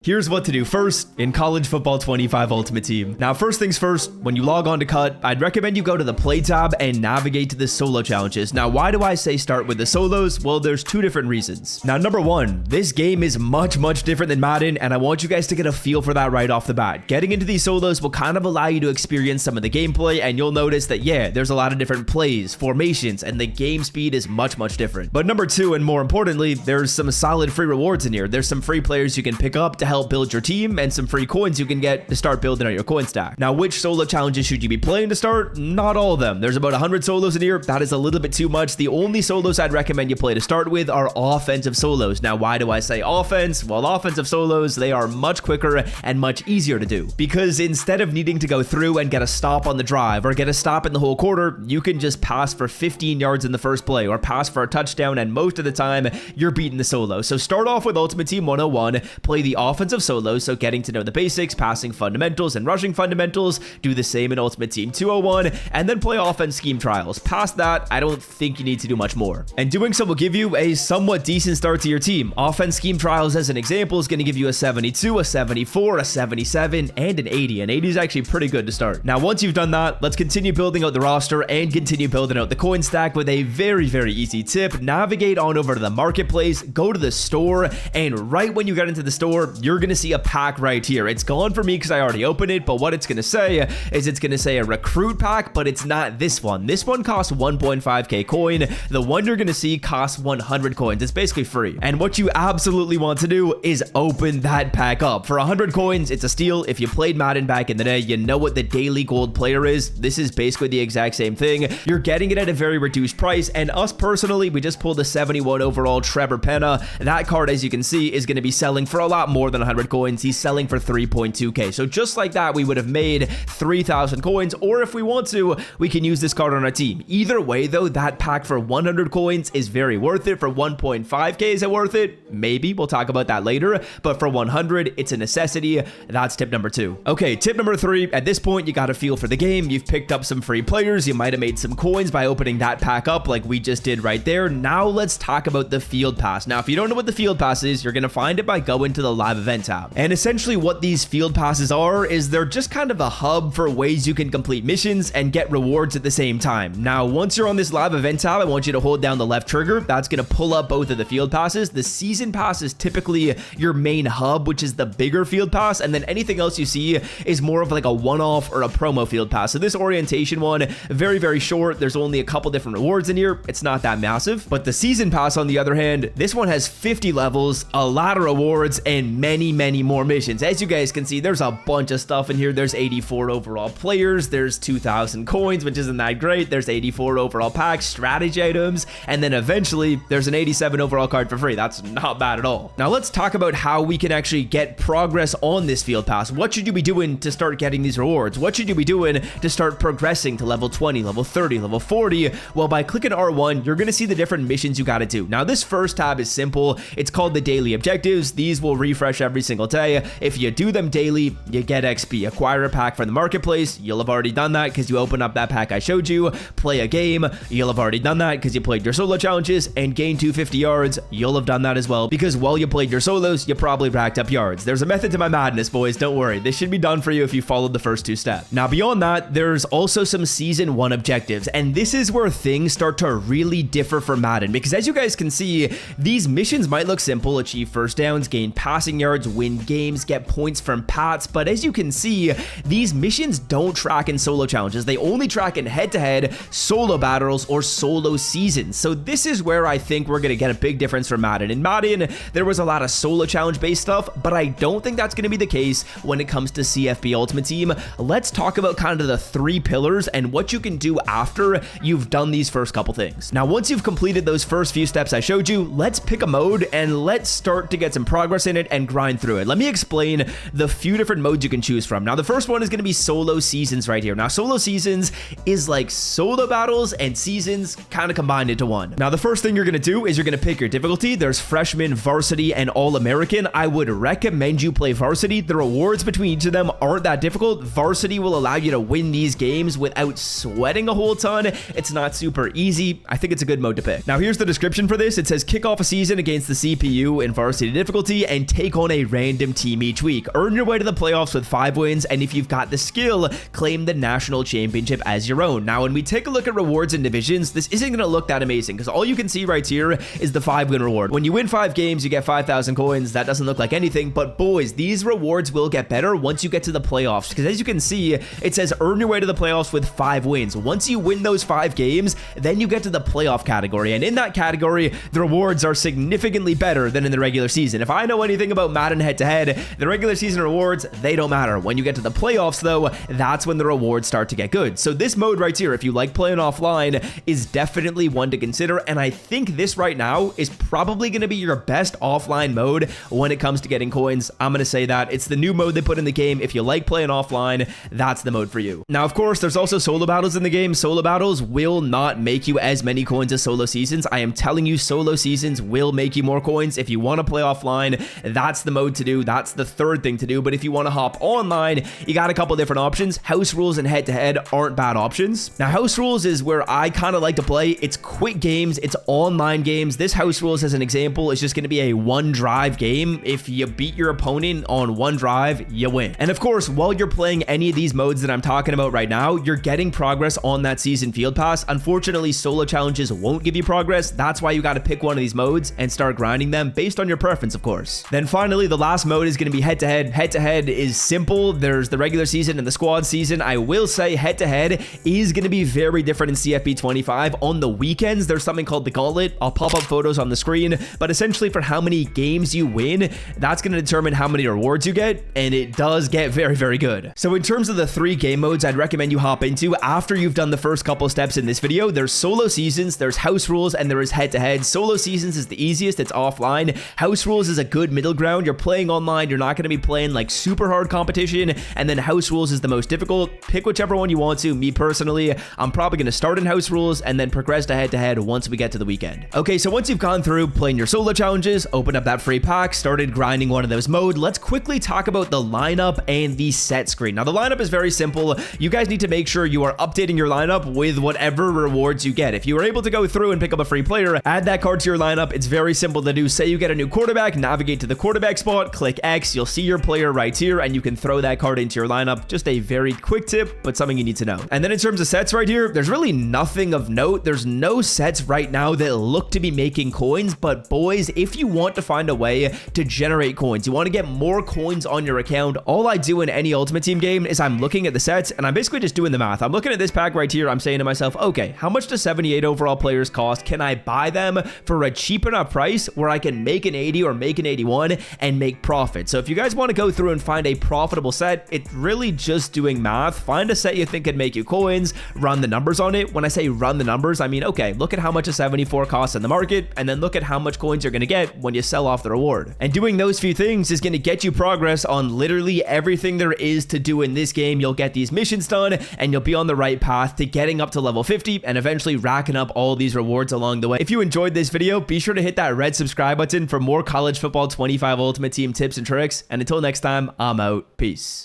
Here's what to do first in College Football 25 Ultimate Team. Now, first things first, when you log on to Cut, I'd recommend you go to the Play tab and navigate to the solo challenges. Now, why do I say start with the solos? Well, there's two different reasons. Now, number one, this game is much different than Madden, and I want you guys to get a feel for that right off the bat. Getting into these solos will kind of allow you to experience some of the gameplay, and you'll notice that, yeah, there's a lot of different plays, formations, and the game speed is much different. But number two, and more importantly, there's some solid free rewards in here. There's some free players you can pick up to help build your team and some free coins you can get to start building out your coin stack. Now, which solo challenges should you be playing to start? Not all of them. There's about 100 solos in here. That is a little bit too much. The only solos I'd recommend you play to start with are offensive solos. Now, why do I say offense? Well, offensive solos, they are much quicker and much easier to do because instead of needing to go through and get a stop on the drive or get a stop in the whole quarter, you can just pass for 15 yards in the first play or pass for a touchdown, and most of the time you're beating the solo. So start off with Ultimate Team 101, play the offensive solos, so getting to know the basics, passing fundamentals and rushing fundamentals. Do the same in Ultimate Team 201, and then play offense scheme trials. Past that, I don't think you need to do much more. And doing so will give you a somewhat decent start to your team. Offense scheme trials, as an example, is going to give you a 72, a 74, a 77, and an 80. An 80 is actually pretty good to start. Now, once you've done that, let's continue building out the roster and continue building out the coin stack with a very easy tip. Navigate on over to the marketplace, go to the store, and right when you get into the store, you're going to see a pack right here. It's gone for me because I already opened it, but what it's going to say is it's going to say a recruit pack, but it's not this one. This one costs 1.5k coin. The one you're going to see costs 100 coins. It's basically free. And what you absolutely want to do is open that pack up. For 100 coins, it's a steal. If you played Madden back in the day, you know what the daily gold player is. This is basically the exact same thing. You're getting it at a very reduced price, and us personally, we just pulled a 71 overall Trevor Penna. That card, as you can see, is going to be selling for a lot more than 100 coins. He's selling for 3.2k. So just like that, we would have made 3,000 coins, or if we want to, we can use this card on our team. Either way, though, that pack for 100 coins is very worth it. For 1.5k, is it worth it? Maybe. We'll talk about that later. But for 100, it's a necessity. That's tip number two. Okay, tip number three. At this point, you got a feel for the game. You've picked up some free players. You might have made some coins by opening that pack up like we just did right there. Now let's talk about the field pass. Now, if you don't know what the field pass is, you're going to find it by going to the live event tab. And essentially what these field passes are is they're just kind of a hub for ways you can complete missions and get rewards at the same time. Now, once you're on this live event tab, I want you to hold down the left trigger. That's going to pull up both of the field passes. The season pass is typically your main hub, which is the bigger field pass, and then anything else you see is more of like a one-off or a promo field pass. So this orientation one, very short. There's only a couple different rewards in here. It's not that massive. But the season pass, on the other hand, this one has 50 levels, a lot of rewards, and many more missions. As you guys can see, there's a bunch of stuff in here. There's 84 overall players. There's 2,000 coins, which isn't that great. There's 84 overall packs, strategy items, and then eventually there's an 87 overall card for free. That's not bad at all. Now let's talk about how we can actually get progress on this field pass. What should you be doing to start getting these rewards? What should you be doing to start progressing to level 20, level 30, level 40? Well, by clicking R1, you're going to see the different missions you got to do. Now, this first tab is simple. It's called the daily objectives. These will refresh every single day. If you do them daily, you get XP. Acquire a pack from the marketplace. You'll have already done that because you open up that pack I showed you. Play a game. You'll have already done that because you played your solo challenges. And gain 250 yards. You'll have done that as well because while you played your solos, you probably racked up yards. There's a method to my madness, boys. Don't worry. This should be done for you if you followed the first two steps. Now, beyond that, there's also some season 1 objectives. And this is where things start to really differ from Madden because as you guys can see, these missions might look simple. Achieve first downs, gain passing yards, win games, get points from Pats, but as you can see, these missions don't track in solo challenges. They only track in head-to-head solo battles or solo seasons. So this is where I think we're going to get a big difference from Madden. In Madden, there was a lot of solo challenge based stuff, but I don't think that's going to be the case when it comes to CFB Ultimate Team. Let's talk about kind of the 3 pillars and what you can do after you've done these first couple things. Now, once you've completed those first few steps I showed you, let's pick a mode and let's start to get some progress in it and grind through it. Let me explain the few different modes you can choose from. Now, the first one is going to be solo seasons right here. Now, solo seasons is like solo battles and seasons kind of combined into one. Now, the first thing you're going to do is you're going to pick your difficulty. There's freshman, varsity, and all-American. I would recommend you play varsity. The rewards between each of them aren't that difficult. Varsity will allow you to win these games without sweating a whole ton. It's not super easy. I think it's a good mode to pick. Now, here's the description for this. It says kick off a season against the CPU in varsity difficulty and take on on a random team each week. Earn your way to the playoffs with 5 wins, and if you've got the skill, claim the national championship as your own. Now, when we take a look at rewards and divisions, this isn't going to look that amazing because all you can see right here is the 5-win reward. When you win 5 games, you get 5,000 coins. That doesn't look like anything, but boys, these rewards will get better once you get to the playoffs, because as you can see, it says earn your way to the playoffs with 5 wins. Once you win those 5 games, then you get to the playoff category, and in that category, the rewards are significantly better than in the regular season. If I know anything about Madden head-to-head, the regular season rewards, they don't matter. When you get to the playoffs, though, that's when the rewards start to get good. So this mode right here, if you like playing offline, is definitely one to consider, and I think this right now is probably going to be your best offline mode when it comes to getting coins. I'm going to say that. It's the new mode they put in the game. If you like playing offline, that's the mode for you. Now, of course, there's also solo battles in the game. Solo battles will not make you as many coins as solo seasons. I am telling you, solo seasons will make you more coins. If you want to play offline, that's the mode to do. That's the third thing to do. But if you want to hop online, you got a couple different options. House rules and head-to-head aren't bad options. Now, house rules is where I kind of like to play. It's quick games. It's online games. This house rules, as an example, is just going to be a 1-drive game. If you beat your opponent on 1 drive, you win. And of course, while you're playing any of these modes that I'm talking about right now, you're getting progress on that season field pass. Unfortunately, solo challenges won't give you progress. That's why you got to pick one of these modes and start grinding them based on your preference, of course. Then finally, the last mode is going to be head-to-head. Head-to-head is simple. There's the regular season and the squad season. I will say head-to-head is going to be very different in CFP 25. On the weekends, there's something called the Gauntlet. I'll pop up photos on the screen, but essentially for how many games you win, that's going to determine how many rewards you get, and it does get very, very good. So in terms of the 3 game modes I'd recommend you hop into after you've done the first couple steps in this video, there's solo seasons, there's house rules, and there is head-to-head. Solo seasons is the easiest. It's offline. House rules is a good middle ground. You're playing online. You're not going to be playing like super hard competition, and then house rules is the most difficult. Pick whichever one you want to. Me personally, I'm probably going to start in house rules and then progress to head-to-head once we get to the weekend. Okay, so once you've gone through playing your solo challenges, open up that free pack, started grinding one of those modes, let's quickly talk about the lineup and the set screen. Now, the lineup is very simple. You guys need to make sure you are updating your lineup with whatever rewards you get. If you are able to go through and pick up a free player, add that card to your lineup. It's very simple to do. Say you get a new quarterback, navigate to the quarterback spot, click X, you'll see your player right here, and you can throw that card into your lineup. Just a very quick tip, but something you need to know. And then in terms of sets right here, there's really nothing of note. There's no sets right now that look to be making coins, but boys, if you want to find a way to generate coins, you want to get more coins on your account, all I do in any Ultimate Team game is I'm looking at the sets and I'm basically just doing the math. I'm looking at this pack right here. I'm saying to myself, okay, how much do 78 overall players cost? Can I buy them for a cheap enough price where I can make an 80 or make an 81 and make profit? So if you guys want to go through and find a profitable set, it's really just doing math. Find a set you think can make you coins, run the numbers on it. When I say run the numbers, I mean, okay, look at how much a 74 costs in the market, and then look at how much coins you're going to get when you sell off the reward. And doing those few things is going to get you progress on literally everything there is to do in this game. You'll get these missions done, and you'll be on the right path to getting up to level 50 and eventually racking up all these rewards along the way. If you enjoyed this video, be sure to hit that red subscribe button for more college football 25 Ultimate Team tips and tricks. And until next time, I'm out. Peace.